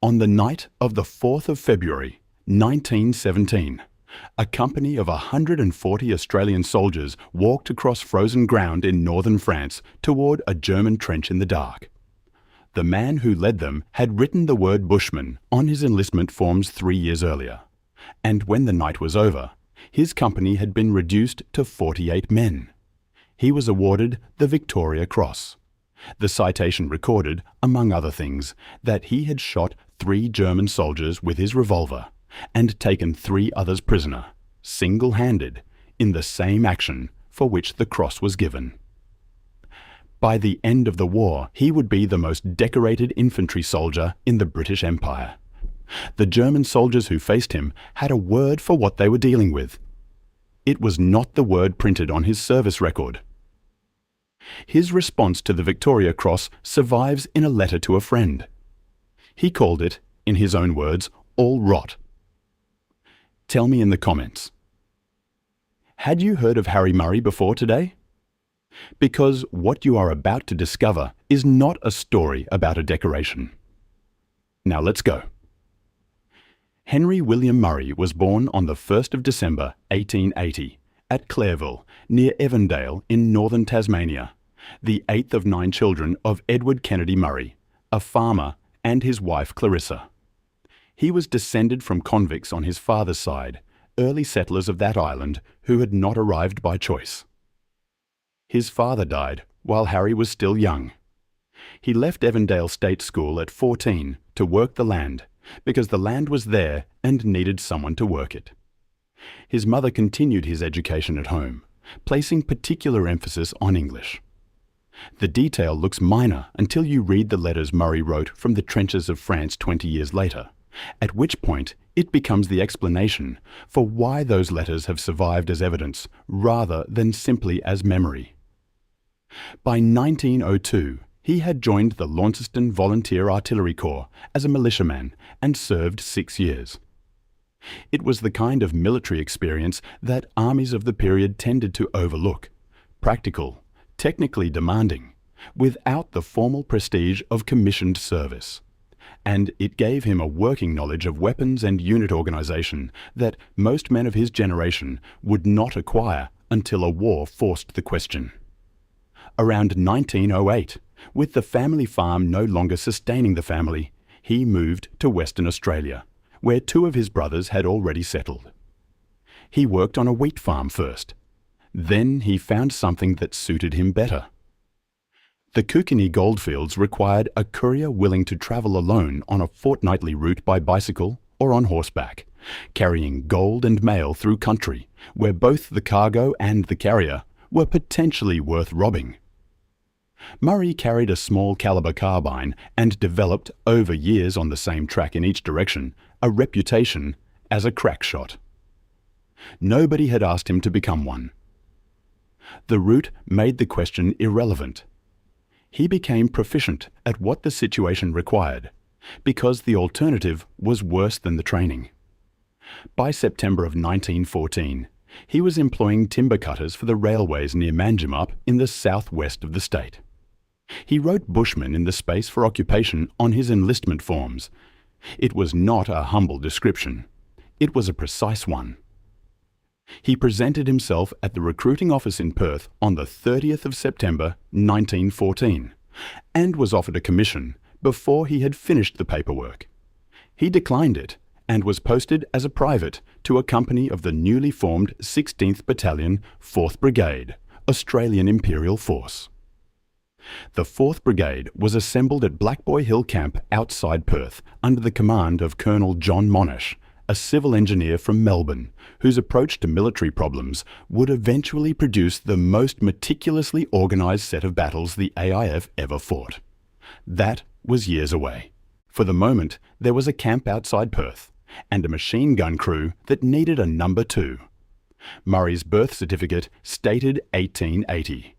On the night of the 4th of February, 1917, a company of 140 Australian soldiers walked across frozen ground in northern France toward a German trench in the dark. The man who led them had written the word bushman on his enlistment forms 3 years earlier, and when the night was over, his company had been reduced to 48 men. He was awarded the Victoria Cross. The citation recorded, among other things, that he had shot 3 German soldiers with his revolver and taken 3 others prisoner, single-handed, in the same action for which the cross was given. By the end of the war, he would be the most decorated infantry soldier in the British Empire. The German soldiers who faced him had a word for what they were dealing with. It was not the word printed on his service record. His response to the Victoria Cross survives in a letter to a friend. He called it, in his own words, all rot. Tell me in the comments. Had you heard of Harry Murray before today? Because what you are about to discover is not a story about a decoration. Now let's go. Henry William Murray was born on the 1st of December 1880 at Clareville, near Evandale in northern Tasmania, the 8th of 9 children of Edward Kennedy Murray, a farmer, and his wife Clarissa. He was descended from convicts on his father's side, early settlers of that island who had not arrived by choice. His father died while Harry was still young. He left Evandale State School at 14 to work the land, because the land was there and needed someone to work it. His mother continued his education at home, placing particular emphasis on English. The detail looks minor until you read the letters Murray wrote from the trenches of France 20 years later, at which point it becomes the explanation for why those letters have survived as evidence rather than simply as memory. By 1902, he had joined the Launceston Volunteer Artillery Corps as a militiaman and served 6 years. It was the kind of military experience that armies of the period tended to overlook, practical, technically demanding, without the formal prestige of commissioned service. And it gave him a working knowledge of weapons and unit organization that most men of his generation would not acquire until a war forced the question. Around 1908, with the family farm no longer sustaining the family, he moved to Western Australia, where 2 of his brothers had already settled. He worked on a wheat farm first. Then he found something that suited him better. The Kootenay goldfields required a courier willing to travel alone on a fortnightly route by bicycle or on horseback, carrying gold and mail through country where both the cargo and the carrier were potentially worth robbing. Murray carried a small caliber carbine and developed, over years on the same track in each direction, a reputation as a crack shot. Nobody had asked him to become one. The route made the question irrelevant. He became proficient at what the situation required, because the alternative was worse than the training. By September of 1914, he was employing timber cutters for the railways near Manjimup in the southwest of the state. He wrote bushman in the space for occupation on his enlistment forms. It was not a humble description. It was a precise one. He presented himself at the recruiting office in Perth on the 30th of September 1914 and was offered a commission before he had finished the paperwork. He declined it and was posted as a private to a company of the newly formed 16th Battalion, 4th Brigade, Australian Imperial Force. The 4th Brigade was assembled at Black Boy Hill Camp outside Perth under the command of Colonel John Monash, a civil engineer from Melbourne, whose approach to military problems would eventually produce the most meticulously organised set of battles the AIF ever fought. That was years away. For the moment, there was a camp outside Perth, and a machine gun crew that needed a number 2. Murray's birth certificate stated 1880.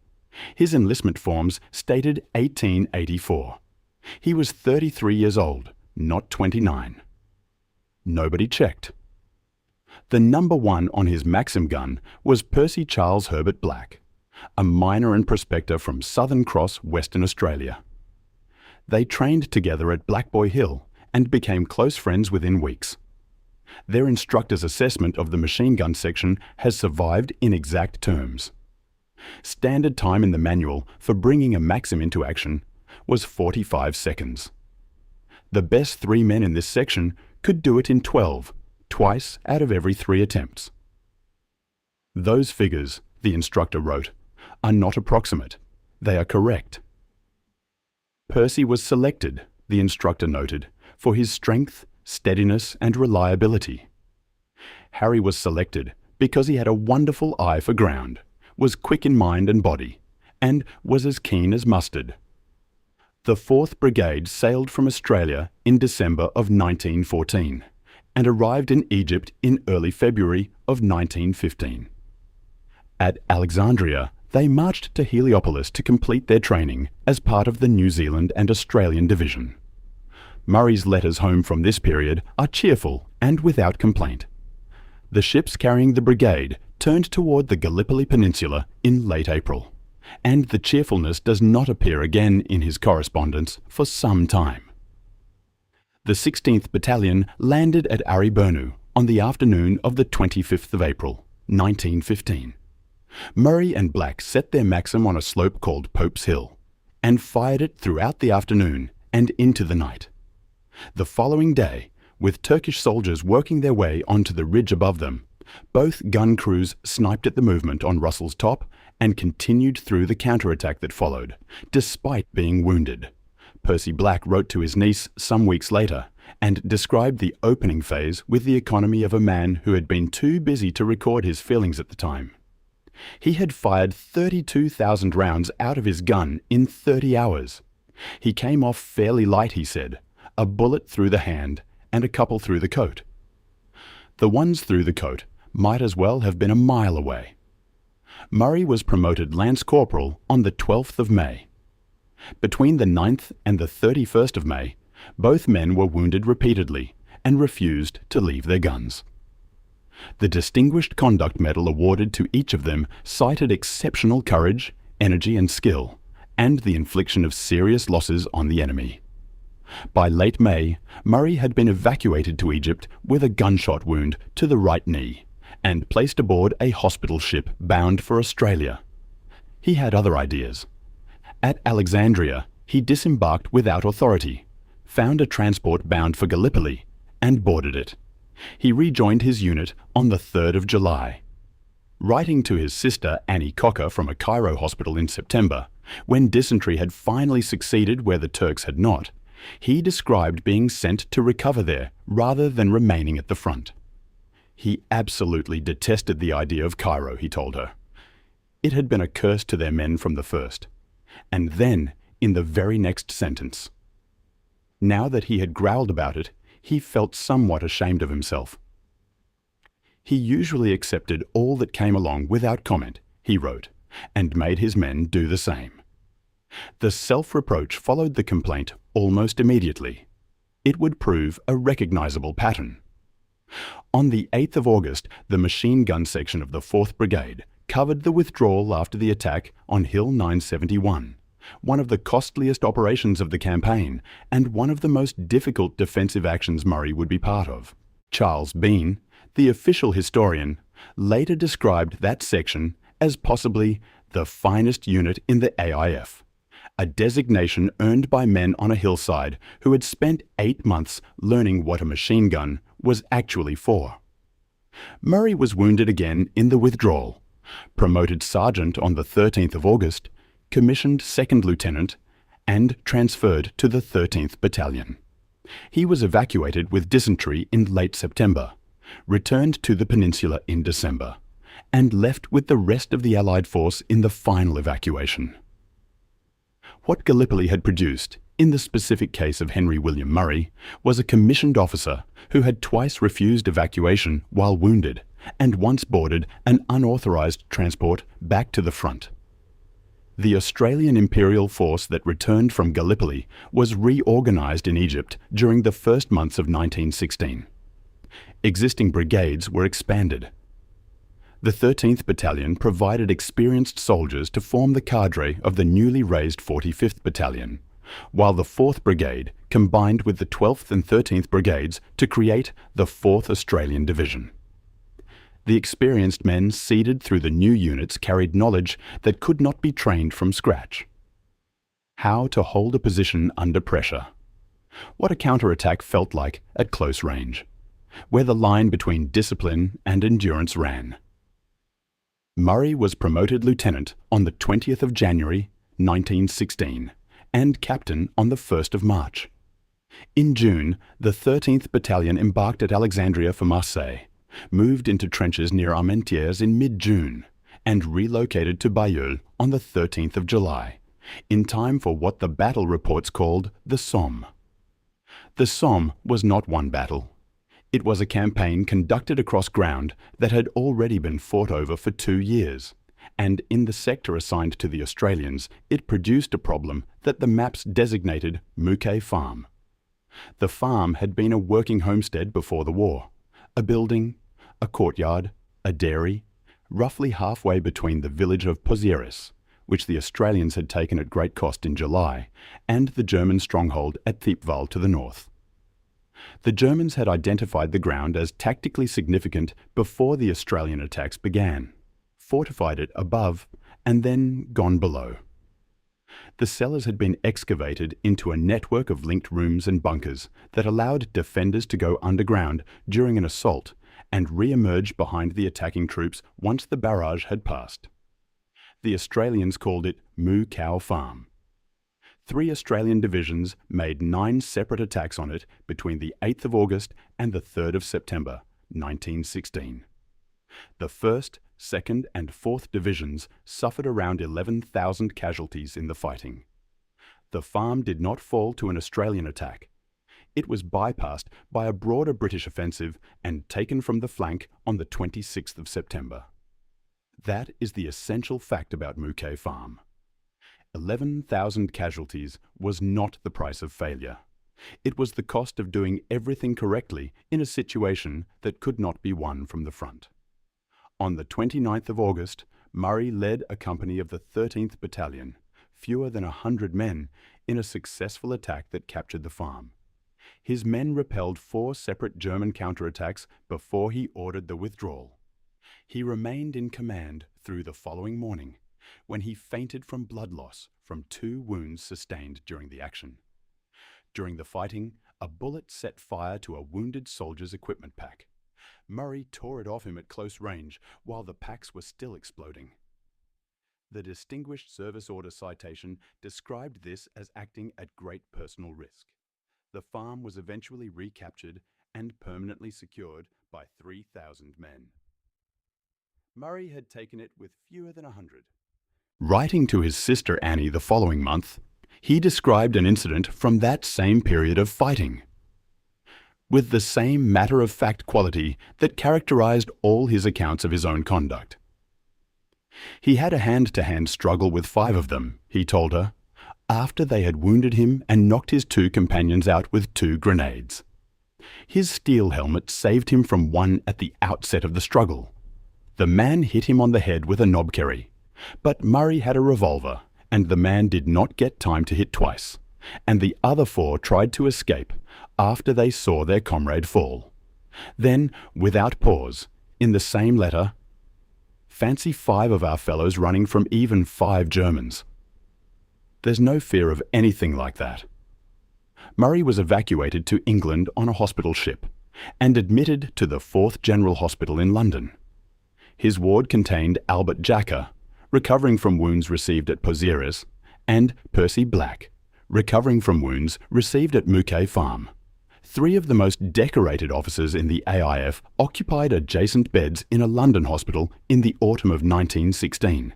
His enlistment forms stated 1884. He was 33 years old, not 29. Nobody checked. The number 1 on his Maxim gun was Percy Charles Herbert Black, a miner and prospector from Southern Cross, Western Australia. They trained together at Black Boy Hill and became close friends within weeks. Their instructor's assessment of the machine gun section has survived in exact terms. Standard time in the manual for bringing a Maxim into action was 45 seconds. The best 3 men in this section could do it in 12, twice out of every 3 attempts. Those figures, the instructor wrote, are not approximate, they are correct. Percy was selected, the instructor noted, for his strength, steadiness and reliability. Harry was selected because he had a wonderful eye for ground, was quick in mind and body, and was as keen as mustard. The 4th Brigade sailed from Australia in December of 1914 and arrived in Egypt in early February of 1915. At Alexandria, they marched to Heliopolis to complete their training as part of the New Zealand and Australian Division. Murray's letters home from this period are cheerful and without complaint. The ships carrying the brigade turned toward the Gallipoli Peninsula in late April, and the cheerfulness does not appear again in his correspondence for some time. The 16th Battalion landed at Aribonu on the afternoon of the 25th of April, 1915. Murray and Black set their Maxim on a slope called Pope's Hill and fired it throughout the afternoon and into the night. The following day, with Turkish soldiers working their way onto the ridge above them, both gun crews sniped at the movement on Russell's Top and continued through the counterattack that followed, despite being wounded. Percy Black wrote to his niece some weeks later and described the opening phase with the economy of a man who had been too busy to record his feelings at the time. He had fired 32,000 rounds out of his gun in 30 hours. He came off fairly light, he said, a bullet through the hand and a couple through the coat. The ones through the coat might as well have been a mile away. Murray was promoted Lance Corporal on the 12th of May. Between the 9th and the 31st of May, both men were wounded repeatedly and refused to leave their guns. The Distinguished Conduct Medal awarded to each of them cited exceptional courage, energy and skill, and the infliction of serious losses on the enemy. By late May, Murray had been evacuated to Egypt with a gunshot wound to the right knee and placed aboard a hospital ship bound for Australia. He had other ideas. At Alexandria, he disembarked without authority, found a transport bound for Gallipoli, and boarded it. He rejoined his unit on the 3rd of July. Writing to his sister Annie Cocker from a Cairo hospital in September, when dysentery had finally succeeded where the Turks had not, he described being sent to recover there rather than remaining at the front. He absolutely detested the idea of Cairo, he told her. It had been a curse to their men from the first. And then, in the very next sentence, now that he had growled about it, he felt somewhat ashamed of himself. He usually accepted all that came along without comment, he wrote, and made his men do the same. The self-reproach followed the complaint almost immediately. It would prove a recognizable pattern. On the 8th of August, the machine gun section of the 4th Brigade covered the withdrawal after the attack on Hill 971, one of the costliest operations of the campaign and one of the most difficult defensive actions Murray would be part of. Charles Bean, the official historian, later described that section as possibly the finest unit in the AIF, a designation earned by men on a hillside who had spent 8 months learning what a machine gun was actually for. Murray was wounded again in the withdrawal, promoted sergeant on the 13th of August, commissioned second lieutenant, and transferred to the 13th Battalion. He was evacuated with dysentery in late September, returned to the peninsula in December, and left with the rest of the Allied force in the final evacuation. What Gallipoli had produced, in the specific case of Henry William Murray, was a commissioned officer who had twice refused evacuation while wounded and once boarded an unauthorized transport back to the front. The Australian Imperial Force that returned from Gallipoli was reorganized in Egypt during the first months of 1916. Existing brigades were expanded. The 13th Battalion provided experienced soldiers to form the cadre of the newly raised 45th Battalion, while the 4th Brigade combined with the 12th and 13th Brigades to create the 4th Australian Division. The experienced men seeded through the new units carried knowledge that could not be trained from scratch. How to hold a position under pressure. What a counterattack felt like at close range, where the line between discipline and endurance ran. Murray was promoted lieutenant on the 20th of January 1916 and captain on the 1st of March. In June, the 13th Battalion embarked at Alexandria for Marseille, moved into trenches near Armentières in mid-June, and relocated to Bailleul on the 13th of July, in time for what the battle reports called the Somme. The Somme was not one battle. It was a campaign conducted across ground that had already been fought over for 2 years, and in the sector assigned to the Australians, it produced a problem that the maps designated Mouquet Farm. The farm had been a working homestead before the war, a building, a courtyard, a dairy, roughly halfway between the village of Pozieres, which the Australians had taken at great cost in July, and the German stronghold at Thiepval to the north. The Germans had identified the ground as tactically significant before the Australian attacks began, fortified it above, and then gone below. The cellars had been excavated into a network of linked rooms and bunkers that allowed defenders to go underground during an assault and re-emerge behind the attacking troops once the barrage had passed. The Australians called it Mouquet Farm. 3 Australian divisions made 9 separate attacks on it between the 8th of August and the 3rd of September 1916. The 1st, 2nd and 4th Divisions suffered around 11,000 casualties in the fighting. The farm did not fall to an Australian attack. It was bypassed by a broader British offensive and taken from the flank on the 26th of September. That is the essential fact about Mouquet Farm. 11,000 casualties was not the price of failure. It was the cost of doing everything correctly in a situation that could not be won from the front. On the 29th of August, Murray led a company of the 13th Battalion, fewer than 100 men, in a successful attack that captured the farm. His men repelled 4 separate German counterattacks before he ordered the withdrawal. He remained in command through the following morning, when he fainted from blood loss from 2 wounds sustained during the action. During the fighting, a bullet set fire to a wounded soldier's equipment pack. Murray tore it off him at close range while the packs were still exploding. The Distinguished Service Order citation described this as acting at great personal risk. The farm was eventually recaptured and permanently secured by 3,000 men. Murray had taken it with fewer than 100. Writing to his sister Annie the following month, he described an incident from that same period of fighting, with the same matter-of-fact quality that characterized all his accounts of his own conduct. He had a hand-to-hand struggle with 5 of them, he told her, after they had wounded him and knocked his 2 companions out with 2 grenades. His steel helmet saved him from one at the outset of the struggle. The man hit him on the head with a knobkerrie, but Murray had a revolver, and the man did not get time to hit twice, and the other 4 tried to escape after they saw their comrade fall. Then, without pause, in the same letter, fancy 5 of our fellows running from even 5 Germans. There's no fear of anything like that. Murray was evacuated to England on a hospital ship and admitted to the 4th General Hospital in London. His ward contained Albert Jacka, recovering from wounds received at Pozieres, and Percy Black, recovering from wounds received at Mouquet Farm. 3 of the most decorated officers in the AIF occupied adjacent beds in a London hospital in the autumn of 1916,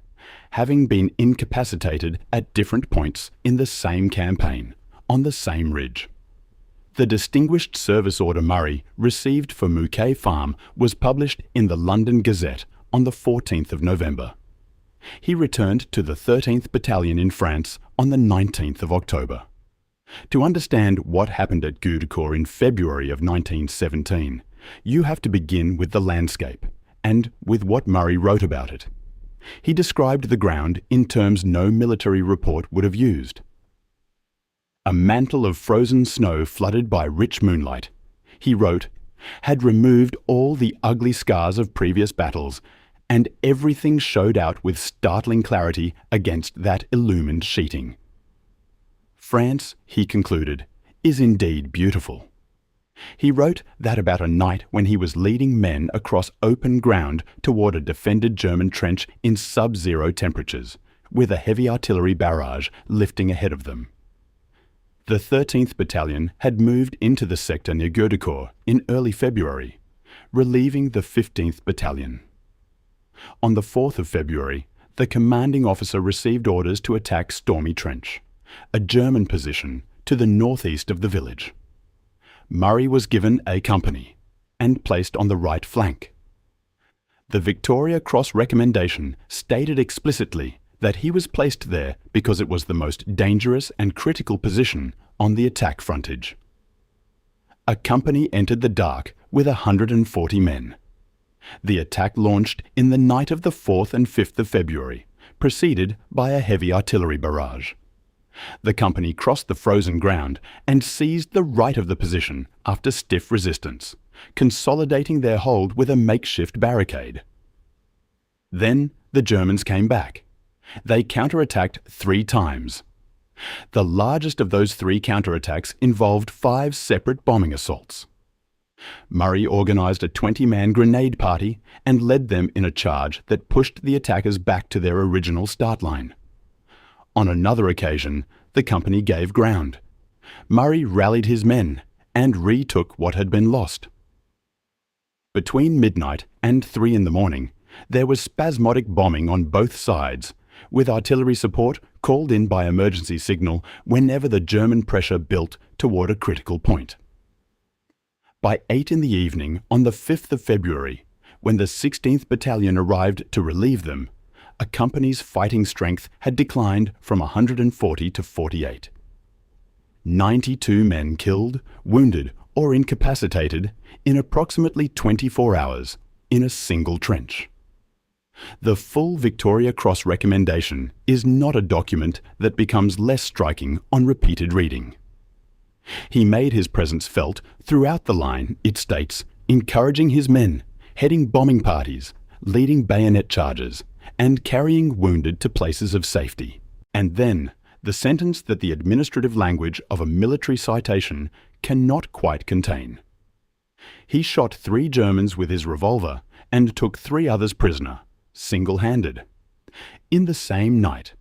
having been incapacitated at different points in the same campaign, on the same ridge. The Distinguished Service Order Murray received for Mouquet Farm was published in the London Gazette on the 14th of November. He returned to the 13th Battalion in France on the 19th of October. To understand what happened at Bullecourt in February of 1917, you have to begin with the landscape and with what Murray wrote about it. He described the ground in terms no military report would have used. a mantle of frozen snow flooded by rich moonlight, he wrote, had removed all the ugly scars of previous battles, and everything showed out with startling clarity against that illumined sheeting. France, he concluded, is indeed beautiful. He wrote that about a night when he was leading men across open ground toward a defended German trench in sub-zero temperatures, with a heavy artillery barrage lifting ahead of them. The 13th Battalion had moved into the sector near Bullecourt in early February, relieving the 15th Battalion. On the 4th of February, the commanding officer received orders to attack Stormy Trench, a German position to the northeast of the village. Murray was given a company and placed on the right flank. The Victoria Cross recommendation stated explicitly that he was placed there because it was the most dangerous and critical position on the attack frontage. A company entered the dark with 140 men. The attack launched in the night of the 4th and 5th of February, preceded by a heavy artillery barrage. The company crossed the frozen ground and seized the right of the position after stiff resistance, consolidating their hold with a makeshift barricade. Then the Germans came back. They counterattacked 3 times. The largest of those 3 counterattacks involved 5 separate bombing assaults. Murray organised a 20-man grenade party and led them in a charge that pushed the attackers back to their original start line. On another occasion, the company gave ground. Murray rallied his men and retook what had been lost. Between midnight and 3 in the morning, there was spasmodic bombing on both sides, with artillery support called in by emergency signal whenever the German pressure built toward a critical point. By 8 in the evening on the 5th of February, when the 16th Battalion arrived to relieve them, a company's fighting strength had declined from 140 to 48. 92 men killed, wounded, or incapacitated in approximately 24 hours in a single trench. The full Victoria Cross recommendation is not a document that becomes less striking on repeated reading. He made his presence felt throughout the line, it states, encouraging his men, heading bombing parties, leading bayonet charges, and carrying wounded to places of safety. And then, the sentence that the administrative language of a military citation cannot quite contain. He shot 3 Germans with his revolver and took 3 others prisoner, single-handed, in the same night,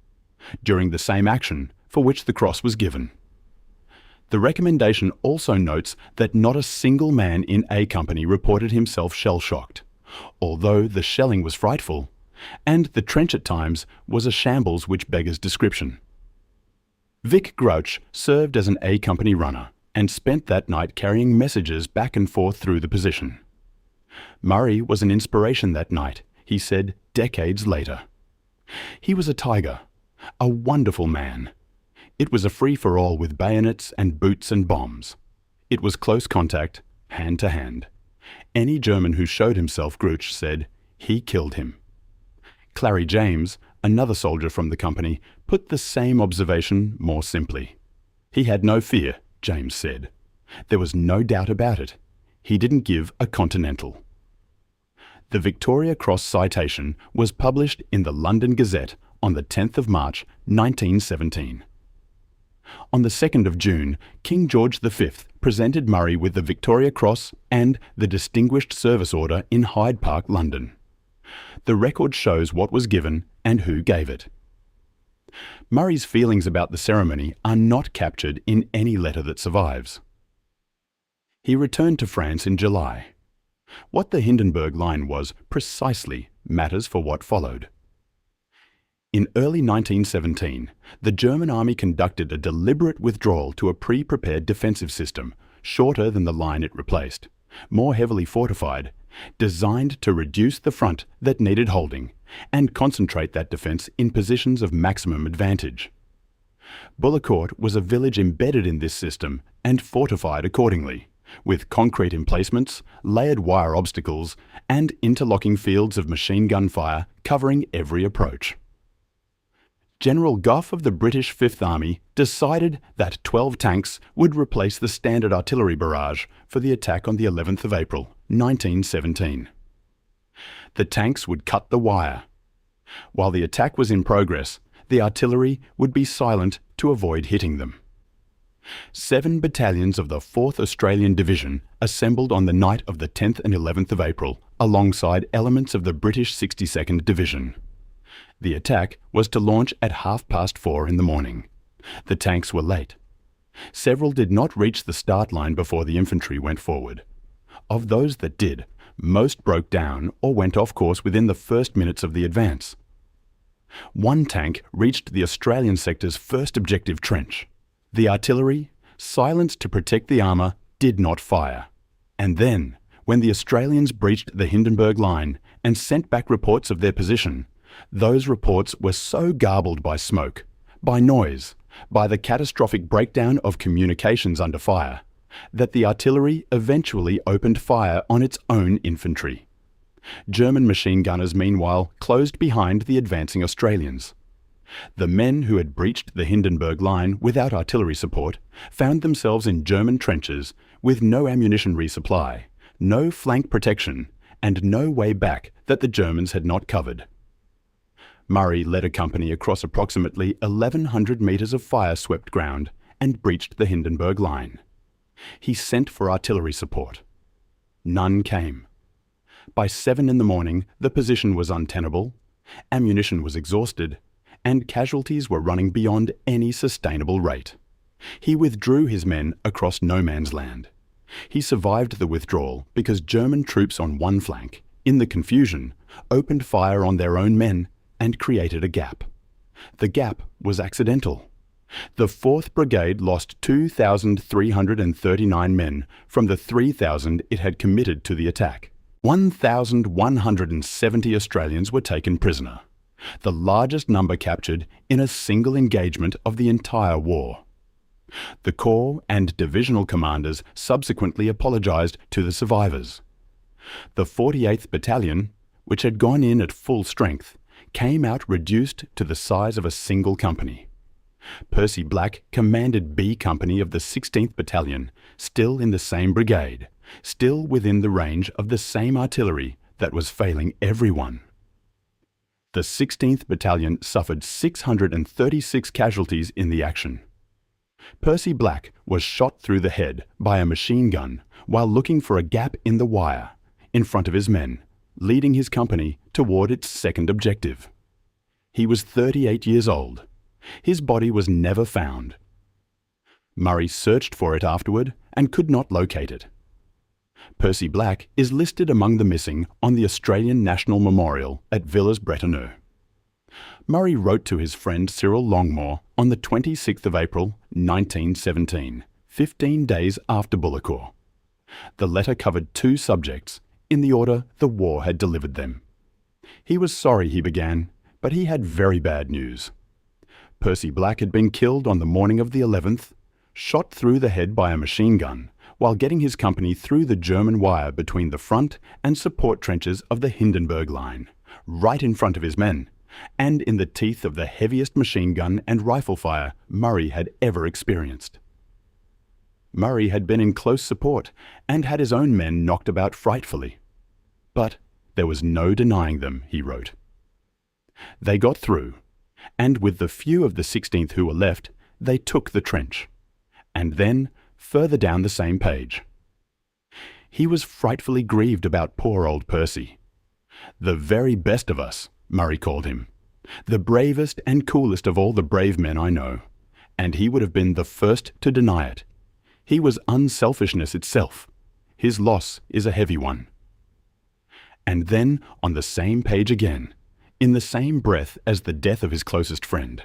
during the same action for which the cross was given. The recommendation also notes that not a single man in A Company reported himself shell-shocked, although the shelling was frightful, and the trench at times was a shambles which beggars description. Vic Grouch served as an A Company runner and spent that night carrying messages back and forth through the position. Murray was an inspiration that night, he said decades later. He was a tiger, a wonderful man. It was a free-for-all with bayonets and boots and bombs. It was close contact, hand to hand. Any German who showed himself, Grouch said, he killed him. Clary James, another soldier from the company, put the same observation more simply. He had no fear, James said. There was no doubt about it. He didn't give a continental. The Victoria Cross citation was published in the London Gazette on the 10th of March 1917. On the 2nd of June, King George V presented Murray with the Victoria Cross and the Distinguished Service Order in Hyde Park, London. The record shows what was given and who gave it. Murray's feelings about the ceremony are not captured in any letter that survives. He returned to France in July. What the Hindenburg Line was precisely matters for what followed. In early 1917, the German army conducted a deliberate withdrawal to a pre-prepared defensive system, shorter than the line it replaced, more heavily fortified, designed to reduce the front that needed holding and concentrate that defence in positions of maximum advantage. Bullecourt was a village embedded in this system and fortified accordingly, with concrete emplacements, layered wire obstacles, and interlocking fields of machine gun fire covering every approach. General Gough of the British Fifth Army decided that 12 tanks would replace the standard artillery barrage for the attack on the 11th of April, 1917. The tanks would cut the wire. While the attack was in progress, the artillery would be silent to avoid hitting them. 7 battalions of the 4th Australian Division assembled on the night of the 10th and 11th of April alongside elements of the British 62nd Division. The attack was to launch at 4:30 in the morning. The tanks were late. Several did not reach the start line before the infantry went forward. Of those that did, most broke down or went off course within the first minutes of the advance. One tank reached the Australian sector's first objective trench. The artillery, silenced to protect the armour, did not fire. And then, when the Australians breached the Hindenburg Line and sent back reports of their position, those reports were so garbled by smoke, by noise, by the catastrophic breakdown of communications under fire, that the artillery eventually opened fire on its own infantry. German machine gunners, meanwhile, closed behind the advancing Australians. The men who had breached the Hindenburg Line without artillery support found themselves in German trenches with no ammunition resupply, no flank protection, and no way back that the Germans had not covered. Murray led a company across approximately 1,100 metres of fire-swept ground and breached the Hindenburg Line. He sent for artillery support. None came. By 7 in the morning, the position was untenable, ammunition was exhausted, and casualties were running beyond any sustainable rate. He withdrew his men across no man's land. He survived the withdrawal because German troops on one flank, in the confusion, opened fire on their own men and created a gap. The gap was accidental. The 4th Brigade lost 2,339 men from the 3,000 it had committed to the attack. 1,170 Australians were taken prisoner, the largest number captured in a single engagement of the entire war. The Corps and divisional commanders subsequently apologised to the survivors. The 48th Battalion, which had gone in at full strength, came out reduced to the size of a single company. Percy Black commanded B Company of the 16th Battalion, still in the same brigade, still within the range of the same artillery that was failing everyone. The 16th Battalion suffered 636 casualties in the action. Percy Black was shot through the head by a machine gun while looking for a gap in the wire, in front of his men, leading his company toward its second objective. He was 38 years old. His body was never found. Murray searched for it afterward and could not locate it. Percy Black is listed among the missing on the Australian National Memorial at Villers-Bretonneux. Murray wrote to his friend Cyril Longmore on the 26th of April, 1917, 15 days after Bullecourt. The letter covered 2 subjects, in the order the war had delivered them. He was sorry, he began, but he had very bad news. Percy Black had been killed on the morning of the 11th, shot through the head by a machine gun, while getting his company through the German wire between the front and support trenches of the Hindenburg Line, right in front of his men, and in the teeth of the heaviest machine gun and rifle fire Murray had ever experienced. Murray had been in close support and had his own men knocked about frightfully. But there was no denying them, he wrote. They got through, and with the few of the 16th who were left, they took the trench. And then, further down the same page. He was frightfully grieved about poor old Percy. The very best of us, Murray called him. The bravest and coolest of all the brave men I know. And he would have been the first to deny it. He was unselfishness itself. His loss is a heavy one. And then, on the same page again, in the same breath as the death of his closest friend.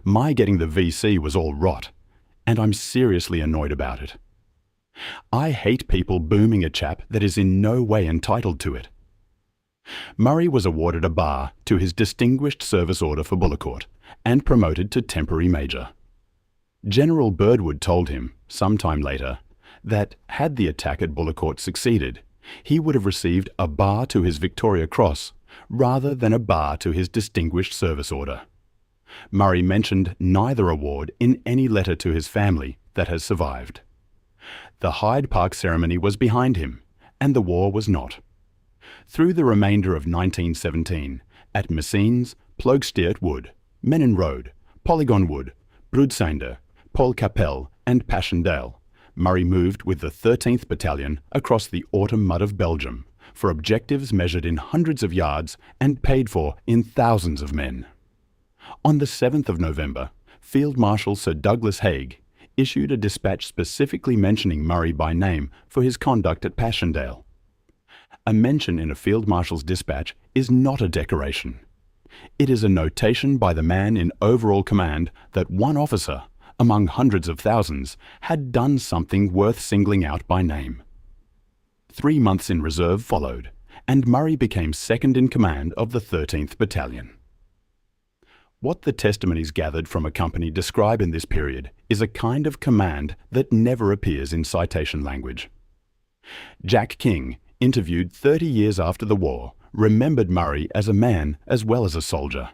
My getting the VC was all rot, and I'm seriously annoyed about it. I hate people booming a chap that is in no way entitled to it. Murray was awarded a bar to his Distinguished Service Order for Bullecourt and promoted to temporary major. General Birdwood told him, some time later, that had the attack at Bullecourt succeeded, he would have received a bar to his Victoria Cross rather than a bar to his Distinguished Service Order. Murray mentioned neither award in any letter to his family that has survived. The Hyde Park ceremony was behind him, and the war was not. Through the remainder of 1917, at Messines, Ploegsteert Wood, Menin Road, Polygon Wood, Broodseinde, Polkapelle and Passchendaele, Murray moved with the 13th Battalion across the autumn mud of Belgium for objectives measured in hundreds of yards and paid for in thousands of men. On the 7th of November, Field Marshal Sir Douglas Haig issued a dispatch specifically mentioning Murray by name for his conduct at Passchendaele. A mention in a Field Marshal's dispatch is not a decoration. It is a notation by the man in overall command that one officer, among hundreds of thousands, had done something worth singling out by name. 3 months in reserve followed, and Murray became second in command of the 13th Battalion. What the testimonies gathered from a company describe in this period is a kind of command that never appears in citation language. Jack King, interviewed 30 years after the war, remembered Murray as a man as well as a soldier.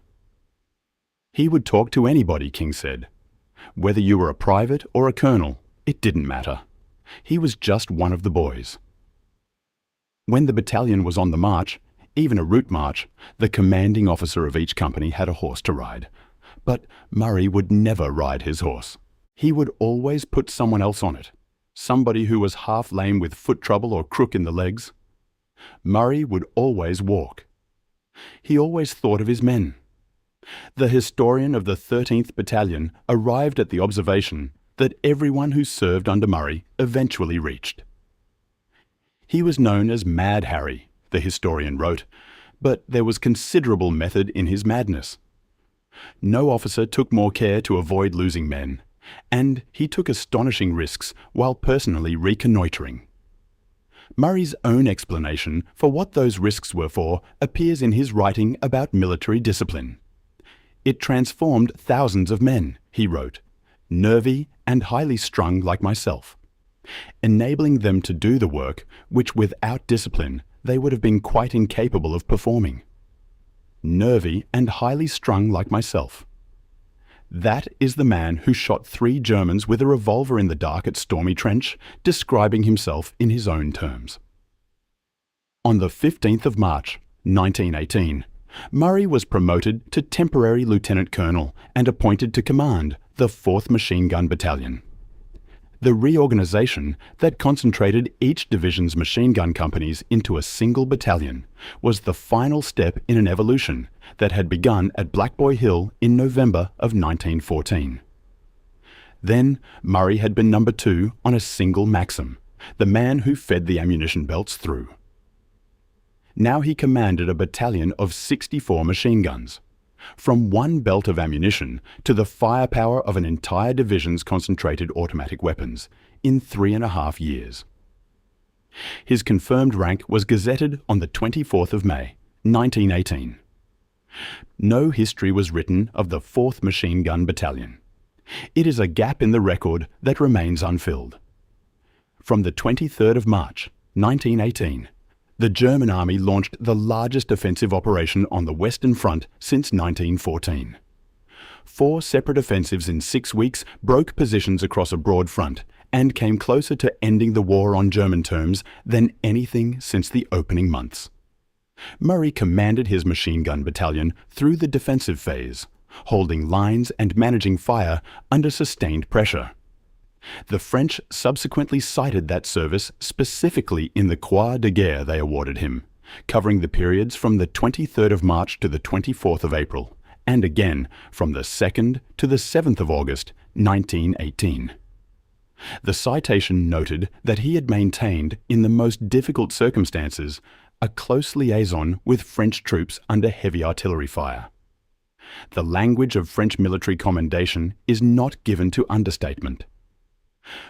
He would talk to anybody, King said. Whether you were a private or a colonel, it didn't matter. He was just one of the boys. When the battalion was on the march, even a route march, the commanding officer of each company had a horse to ride. But Murray would never ride his horse. He would always put someone else on it, somebody who was half lame with foot trouble or crook in the legs. Murray would always walk. He always thought of his men. The historian of the 13th Battalion arrived at the observation that everyone who served under Murray eventually reached. He was known as Mad Harry, the historian wrote, but there was considerable method in his madness. No officer took more care to avoid losing men, and he took astonishing risks while personally reconnoitring. Murray's own explanation for what those risks were for appears in his writing about military discipline. It transformed thousands of men, he wrote, nervy and highly strung like myself, enabling them to do the work which without discipline they would have been quite incapable of performing. Nervy and highly strung like myself. That is the man who shot 3 Germans with a revolver in the dark at Stormy Trench, describing himself in his own terms. On the 15th of March, 1918, Murray was promoted to temporary lieutenant colonel and appointed to command the 4th Machine Gun Battalion. The reorganization that concentrated each division's machine gun companies into a single battalion was the final step in an evolution that had begun at Black Boy Hill in November of 1914. Then Murray had been number 2 on a single Maxim, the man who fed the ammunition belts through. Now he commanded a battalion of 64 machine guns, from one belt of ammunition to the firepower of an entire division's concentrated automatic weapons in 3.5 years. His confirmed rank was gazetted on the 24th of May, 1918. No history was written of the 4th Machine Gun Battalion. It is a gap in the record that remains unfilled. From the 23rd of March, 1918, the German army launched the largest offensive operation on the Western Front since 1914. 4 separate offensives in 6 weeks broke positions across a broad front and came closer to ending the war on German terms than anything since the opening months. Murray commanded his machine gun battalion through the defensive phase, holding lines and managing fire under sustained pressure. The French subsequently cited that service specifically in the Croix de Guerre they awarded him, covering the periods from the 23rd of March to the 24th of April, and again from the 2nd to the 7th of August, 1918. The citation noted that he had maintained, in the most difficult circumstances, a close liaison with French troops under heavy artillery fire. The language of French military commendation is not given to understatement.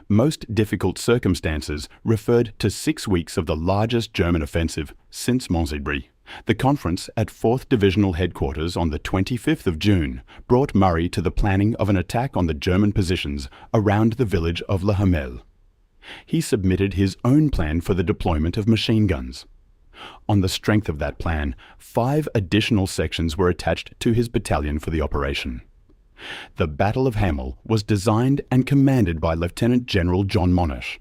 Most difficult circumstances referred to 6 weeks of the largest German offensive since Montséabry. The conference at 4th Divisional Headquarters on the 25th of June brought Murray to the planning of an attack on the German positions around the village of Le Hamel. He submitted his own plan for the deployment of machine guns. On the strength of that plan, 5 additional sections were attached to his battalion for the operation. The Battle of Hamel was designed and commanded by Lieutenant General John Monash,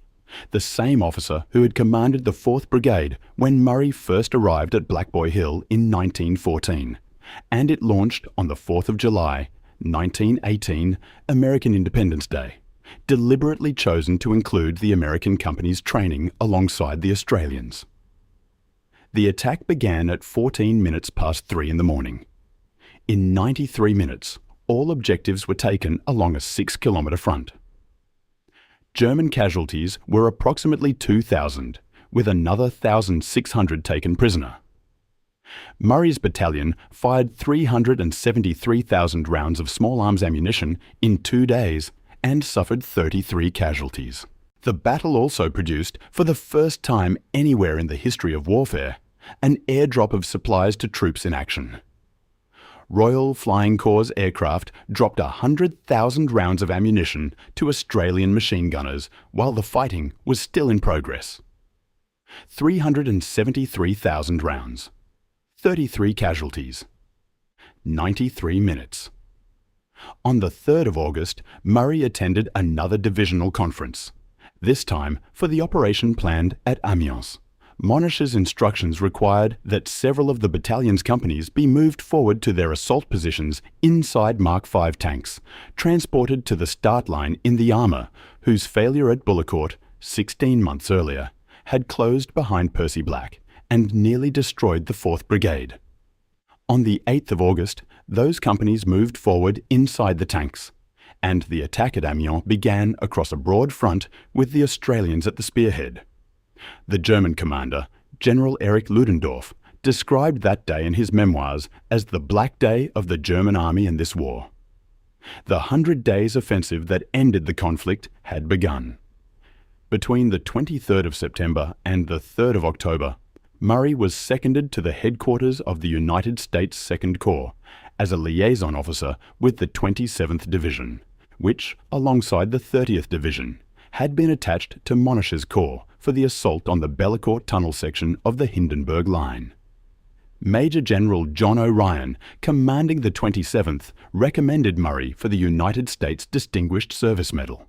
the same officer who had commanded the 4th Brigade when Murray first arrived at Black Boy Hill in 1914, and it launched on the 4th of July, 1918, American Independence Day, deliberately chosen to include the American company's training alongside the Australians. The attack began at 14 minutes past 3 in the morning. In 93 minutes, all objectives were taken along a 6-kilometre front. German casualties were approximately 2,000, with another 1,600 taken prisoner. Murray's battalion fired 373,000 rounds of small arms ammunition in 2 days and suffered 33 casualties. The battle also produced, for the first time anywhere in the history of warfare, an airdrop of supplies to troops in action. Royal Flying Corps aircraft dropped 100,000 rounds of ammunition to Australian machine gunners while the fighting was still in progress. 373,000 rounds. 33 casualties. 93 minutes. On the 3rd of August, Murray attended another divisional conference, this time for the operation planned at Amiens. Monash's instructions required that several of the battalion's companies be moved forward to their assault positions inside Mark V tanks, transported to the start line in the armour, whose failure at Bullecourt, 16 months earlier, had closed behind Percy Black and nearly destroyed the 4th Brigade. On the 8th of August, those companies moved forward inside the tanks, and the attack at Amiens began across a broad front with the Australians at the spearhead. The German commander, General Erich Ludendorff, described that day in his memoirs as the Black Day of the German army in this war. The 100 Days offensive that ended the conflict had begun. Between the 23rd of September and the 3rd of October, Murray was seconded to the headquarters of the United States Second Corps as a liaison officer with the 27th Division, which, alongside the 30th Division, had been attached to Monash's corps for the assault on the Bullecourt tunnel section of the Hindenburg Line. Major General John O'Ryan, commanding the 27th, recommended Murray for the United States Distinguished Service Medal.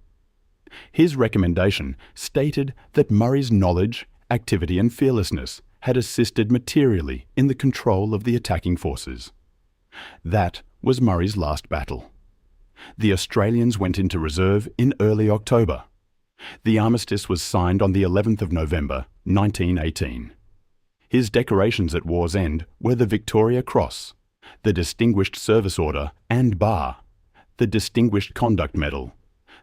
His recommendation stated that Murray's knowledge, activity and fearlessness had assisted materially in the control of the attacking forces. That was Murray's last battle. The Australians went into reserve in early October. The armistice was signed on the 11th of November, 1918. His decorations at war's end were the Victoria Cross, the Distinguished Service Order and Bar, the Distinguished Conduct Medal,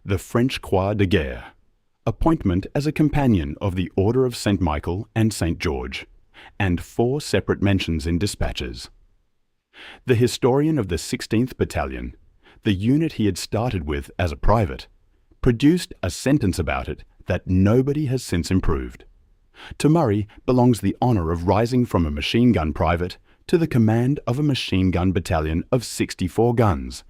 the French Croix de Guerre, appointment as a companion of the Order of St. Michael and St. George, and 4 separate mentions in dispatches. The historian of the 16th Battalion, the unit he had started with as a private, produced a sentence about it that nobody has since improved. To Murray belongs the honour of rising from a machine gun private to the command of a machine gun battalion of 64 guns,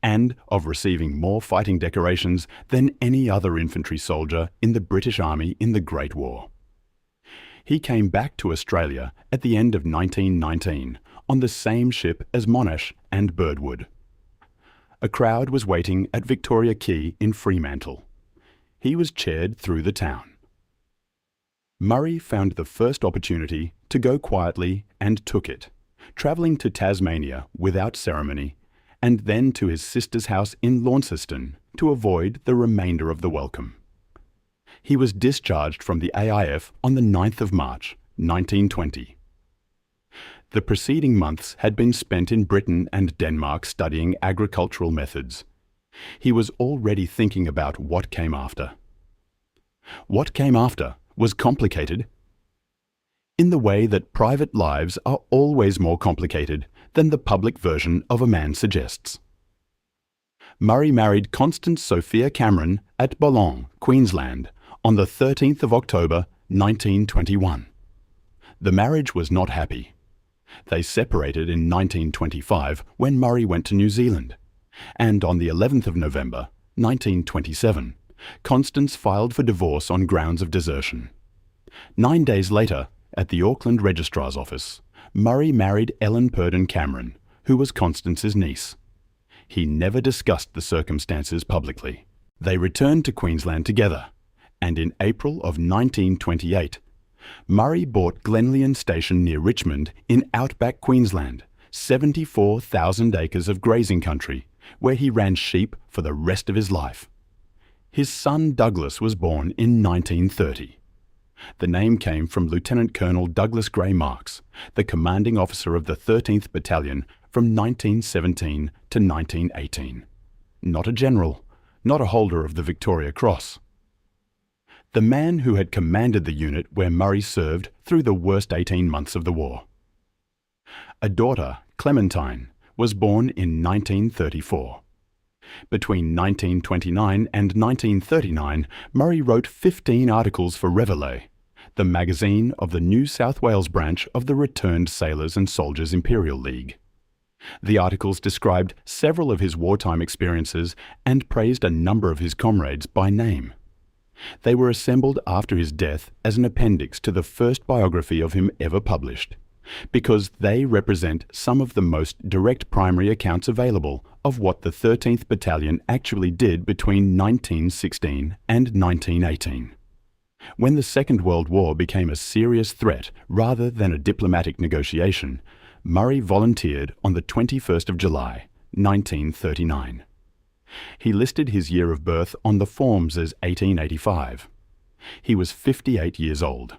and of receiving more fighting decorations than any other infantry soldier in the British Army in the Great War. He came back to Australia at the end of 1919 on the same ship as Monash and Birdwood. A crowd was waiting at Victoria Quay in Fremantle. He was chaired through the town. Murray found the first opportunity to go quietly and took it, travelling to Tasmania without ceremony, and then to his sister's house in Launceston to avoid the remainder of the welcome. He was discharged from the AIF on the 9th of March, 1920. The preceding months had been spent in Britain and Denmark studying agricultural methods. He was already thinking about what came after. What came after was complicated, in the way that private lives are always more complicated than the public version of a man suggests. Murray married Constance Sophia Cameron at Boulogne, Queensland, on the 13th of October, 1921. The marriage was not happy. They separated in 1925 when Murray went to New Zealand, and on the 11th of November, 1927, Constance filed for divorce on grounds of desertion. 9 days later, at the Auckland Registrar's Office, Murray married Ellen Purdon Cameron, who was Constance's niece. He never discussed the circumstances publicly. They returned to Queensland together, and in April of 1928, Murray bought Glenlyon Station near Richmond in outback Queensland, 74,000 acres of grazing country, where he ran sheep for the rest of his life. His son Douglas was born in 1930. The name came from Lieutenant Colonel Douglas Grey Marks, the commanding officer of the 13th Battalion from 1917 to 1918. Not a general, not a holder of the Victoria Cross. The man who had commanded the unit where Murray served through the worst 18 months of the war. A daughter, Clementine, was born in 1934. Between 1929 and 1939, Murray wrote 15 articles for Reveille, the magazine of the New South Wales branch of the Returned Sailors and Soldiers Imperial League. The articles described several of his wartime experiences and praised a number of his comrades by name. They were assembled after his death as an appendix to the first biography of him ever published, because they represent some of the most direct primary accounts available of what the 13th Battalion actually did between 1916 and 1918. When the Second World War became a serious threat rather than a diplomatic negotiation, Murray volunteered on the 21st of July, 1939. He listed his year of birth on the forms as 1885. He was 58 years old.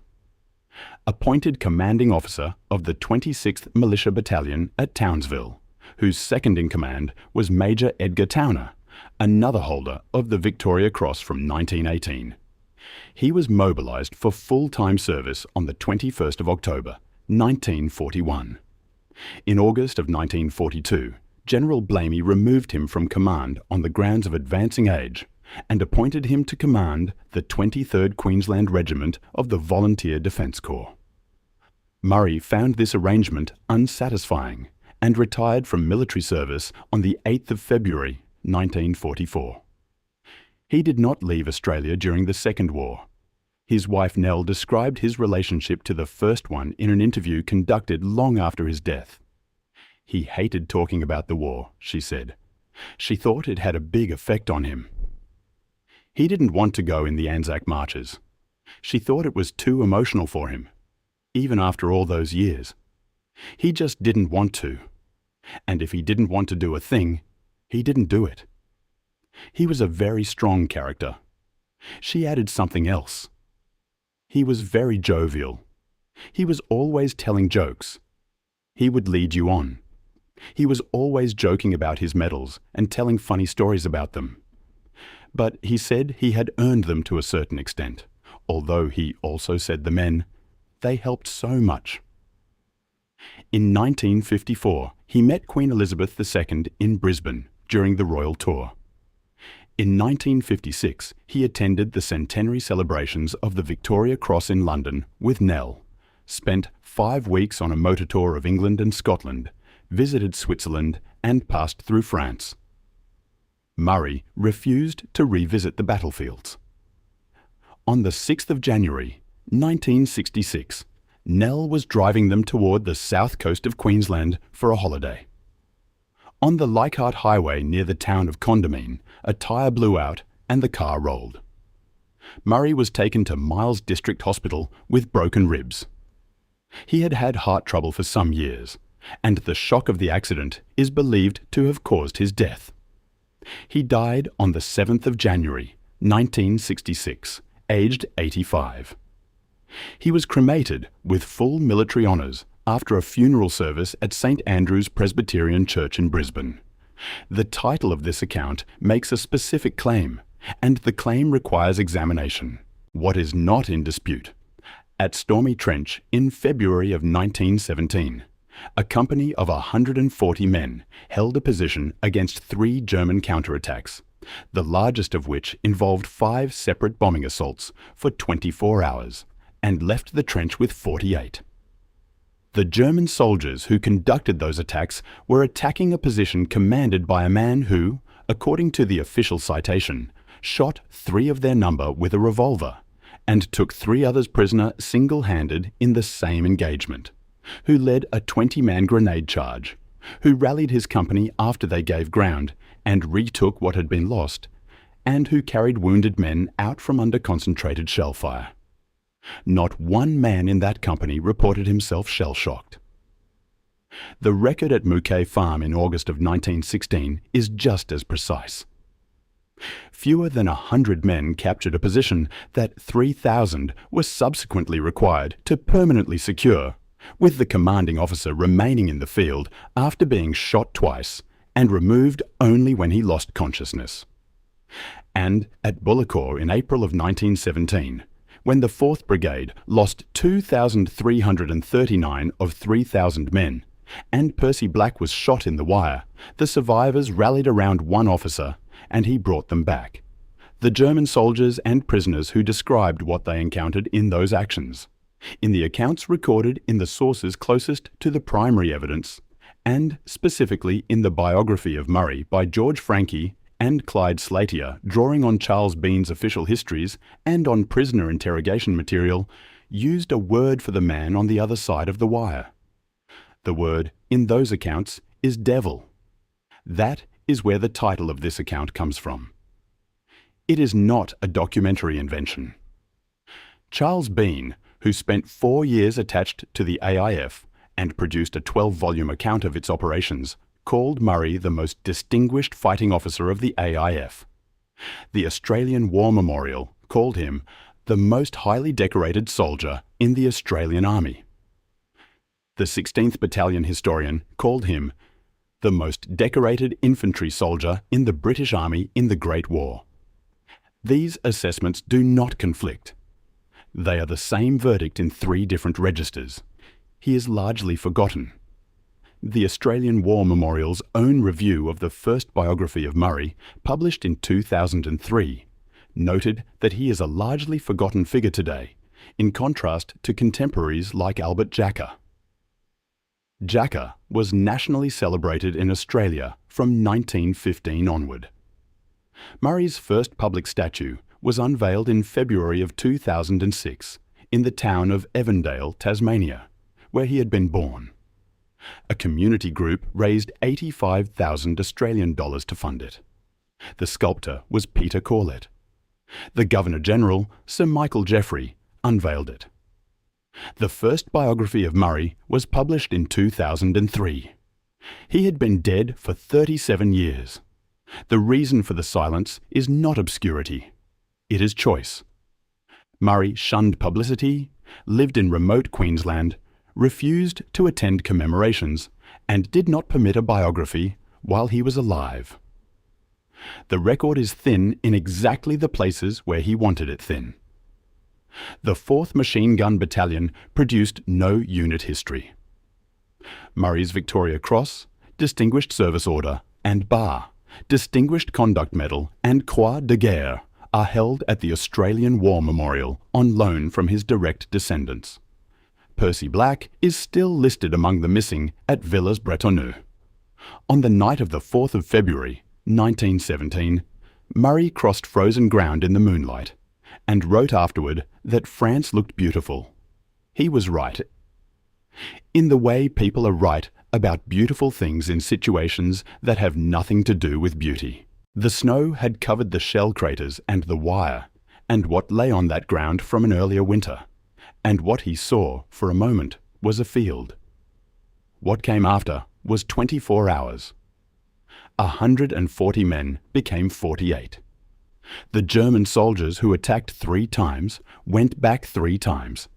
Appointed commanding officer of the 26th Militia Battalion at Townsville, whose second in command was Major Edgar Towner, another holder of the Victoria Cross from 1918. He was mobilised for full-time service on the 21st of October, 1941. In August of 1942, General Blamey removed him from command on the grounds of advancing age and appointed him to command the 23rd Queensland Regiment of the Volunteer Defence Corps. Murray found this arrangement unsatisfying and retired from military service on the 8th of February, 1944. He did not leave Australia during the Second War. His wife Nell described his relationship to the first one in an interview conducted long after his death. He hated talking about the war, she said. She thought it had a big effect on him. He didn't want to go in the Anzac marches. She thought it was too emotional for him, even after all those years. He just didn't want to. And if he didn't want to do a thing, he didn't do it. He was a very strong character. She added something else. He was very jovial. He was always telling jokes. He would lead you on. He was always joking about his medals and telling funny stories about them. But he said he had earned them to a certain extent, although he also said the men, they helped so much. In 1954, he met Queen Elizabeth II in Brisbane during the royal tour. In 1956, he attended the centenary celebrations of the Victoria Cross in London with Nell, spent 5 weeks on a motor tour of England and Scotland, visited Switzerland and passed through France. Murray refused to revisit the battlefields. On the 6th of January, 1966, Nell was driving them toward the south coast of Queensland for a holiday. On the Leichhardt Highway near the town of Condamine, a tyre blew out and the car rolled. Murray was taken to Miles District Hospital with broken ribs. He had had heart trouble for some years, and the shock of the accident is believed to have caused his death. He died on the 7th of January, 1966, aged 85. He was cremated with full military honours after a funeral service at St Andrew's Presbyterian Church in Brisbane. The title of this account makes a specific claim, and the claim requires examination. What is not in dispute? At Stormy Trench in February of 1917, a company of 140 men held a position against 3 German counterattacks, the largest of which involved 5 separate bombing assaults for 24 hours, and left the trench with 48. The German soldiers who conducted those attacks were attacking a position commanded by a man who, according to the official citation, shot 3 of their number with a revolver and took 3 others prisoner single-handed in the same engagement, who led a 20-man grenade charge, who rallied his company after they gave ground and retook what had been lost, and who carried wounded men out from under concentrated shell fire. Not one man in that company reported himself shell-shocked. The record at Mouquet Farm in August of 1916 is just as precise. Fewer than 100 men captured a position that 3,000 were subsequently required to permanently secure, with the commanding officer remaining in the field after being shot twice and removed only when he lost consciousness. And at Bullecourt in April of 1917, when the 4th Brigade lost 2,339 of 3,000 men, and Percy Black was shot in the wire, the survivors rallied around one officer, and he brought them back. The German soldiers and prisoners who described what they encountered in those actions, in the accounts recorded in the sources closest to the primary evidence, and specifically in the biography of Murray by George Frankie and Clyde Slatier, drawing on Charles Bean's official histories and on prisoner interrogation material, used a word for the man on the other side of the wire. The word in those accounts is devil. That is where the title of this account comes from. It is not a documentary invention. Charles Bean, who spent 4 years attached to the AIF and produced a 12-volume account of its operations, called Murray the most distinguished fighting officer of the AIF. The Australian War Memorial called him the most highly decorated soldier in the Australian Army. The 16th Battalion historian called him the most decorated infantry soldier in the British Army in the Great War. These assessments do not conflict. They are the same verdict in 3 different registers. He is largely forgotten. The Australian War Memorial's own review of the first biography of Murray, published in 2003, noted that he is a largely forgotten figure today, in contrast to contemporaries like Albert Jacka. Jacka was nationally celebrated in Australia from 1915 onward. Murray's first public statue was unveiled in February of 2006 in the town of Evandale, Tasmania, where he had been born. A community group raised 85,000 Australian dollars to fund it. The sculptor was Peter Corlett. The Governor-General, Sir Michael Jeffrey, unveiled it. The first biography of Murray was published in 2003. He had been dead for 37 years. The reason for the silence is not obscurity. It is choice. Murray shunned publicity, lived in remote Queensland, refused to attend commemorations, and did not permit a biography while he was alive. The record is thin in exactly the places where he wanted it thin. The 4th Machine Gun Battalion produced no unit history. Murray's Victoria Cross, Distinguished Service Order, and Bar, Distinguished Conduct Medal, and Croix de Guerre are held at the Australian War Memorial on loan from his direct descendants. Percy Black is still listed among the missing at Villas Bretonneux. On the night of the 4th of February, 1917, Murray crossed frozen ground in the moonlight and wrote afterward that France looked beautiful. He was right. In the way people are right about beautiful things in situations that have nothing to do with beauty. The snow had covered the shell craters and the wire, and what lay on that ground from an earlier winter, and what he saw for a moment was a field. What came after was 24 hours. 140 men became 48. The German soldiers who attacked 3 times went back 3 times.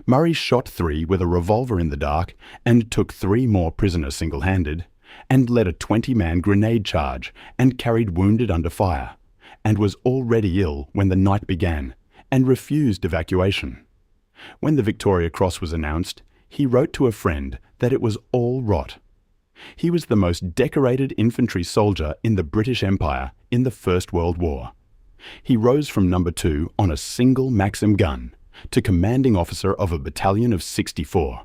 Murray shot 3 with a revolver in the dark and took 3 more prisoners single-handed, and led a 20-man grenade charge and carried wounded under fire, and was already ill when the night began, and refused evacuation. When the Victoria Cross was announced, he wrote to a friend that it was all rot. He was the most decorated infantry soldier in the British Empire in the First World War. He rose from number 2 on a single Maxim gun to commanding officer of a battalion of 64.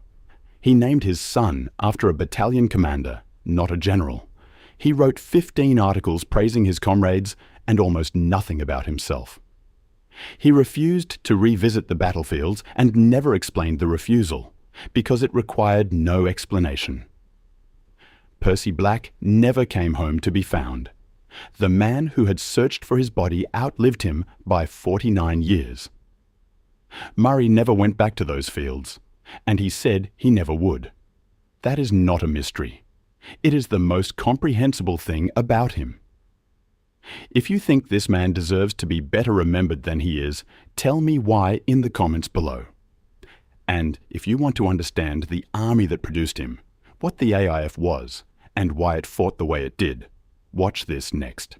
He named his son after a battalion commander, not a general. He wrote 15 articles praising his comrades and almost nothing about himself. He refused to revisit the battlefields and never explained the refusal, because it required no explanation. Percy Black never came home to be found. The man who had searched for his body outlived him by 49 years. Murray never went back to those fields, and he said he never would. That is not a mystery. It is the most comprehensible thing about him. If you think this man deserves to be better remembered than he is, tell me why in the comments below. And if you want to understand the army that produced him, what the AIF was, and why it fought the way it did, watch this next.